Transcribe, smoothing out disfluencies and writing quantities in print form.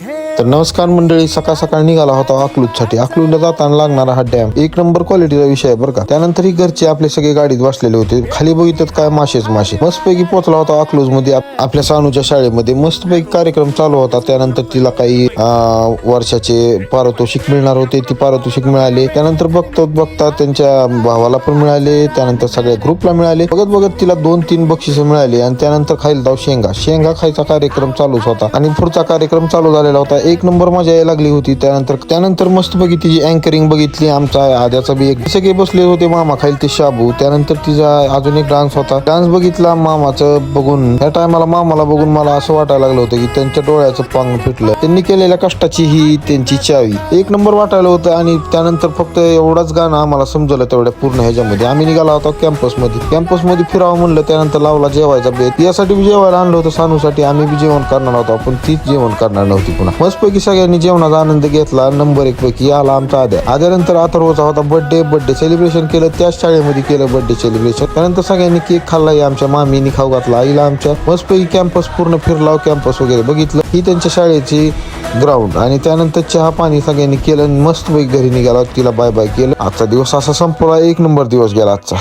तर नमस्कार मंडळी, सकाळ सकाळ निघाला होता अकलूजसाठी. अकलूजला जाताना लागणारा हा डॅम एक नंबर क्वालिटीचा विषय आहे बरं का. त्यानंतर ही घरचे आपले सगळे गाडीत बसलेले होते. खाली बघितलं काय मासेच मासे. मस्तपैकी पोहोचला होता अकलूज मध्ये आपल्या सानूच्या शाळेमध्ये. मस्तपैकी कार्यक्रम चालू होता. त्यानंतर तिला काही वर्षाचे पारितोषिक मिळणार होते, ती पारितोषिक मिळाले. त्यानंतर बघता त्यांच्या भावाला पण मिळाले, त्यानंतर सगळ्या ग्रुपला मिळाले. बघत बघत तिला 2-3 बक्षिसं मिळाली. आणि त्यानंतर खायला जाऊ शेंगा खायचा कार्यक्रम चालूच होता. आणि पुढचा कार्यक्रम चालू झालेला होता. एक नंबर मजा यायला लागली होती. त्यानंतर मस्तपैकी तिची अँकरिंग बघितली. आमचा आद्याचा बी एक सगळे बसले होते मामा खाईल ते शाबू. त्यानंतर तिचा अजून एक डान्स होता. डान्स बघितला मामाचं बघून. त्या टायमाला मामाला बघून मला असं वाटायला लागलं होतं की त्यांच्या डोळ्याचं पांग फिटलं. त्यांनी केलेल्या कष्टाची ही त्यांची चावी. एक नंबर वाटायला होतं. आणि त्यानंतर फक्त एवढंच गाणं आम्हाला समजलं तेवढ्या पूर्ण ह्याच्यामध्ये. आम्ही निघाला होता कॅम्पसमध्ये फिरावं म्हणलं. त्यानंतर लावला जेवायचा बेत. यासाठी बी जेवायला आणलं होतं सानूसाठी. आम्ही बी जेवण करणार होतो, पण तीच जेवण करणार नव्हती. पुन्हा मस्तपैकी सगळ्यांनी जेवणाचा आनंद घेतला. नंबर 1 पैकी आला आमचा आद्यानंतर अथर्वचा होता बर्थडे सेलिब्रेशन केलं. त्याच शाळेमध्ये केलं बर्थडे सेलिब्रेशन. त्यानंतर सगळ्यांनी केक खाल्ला. आमच्या मामीनी खाऊ घातला आईला आमच्या. मस्तपैकी कॅम्पस पूर्ण फिरला, कॅम्पस वगैरे बघितलं. ही त्यांच्या शाळेची ग्राउंड. आणि त्यानंतर चहा पाणी सगळ्यांनी केलं. मस्तपैकी घरी निघाला. तिला बाय बाय केलं. आजचा दिवस असा संपला. एक नंबर दिवस गेला आजचा.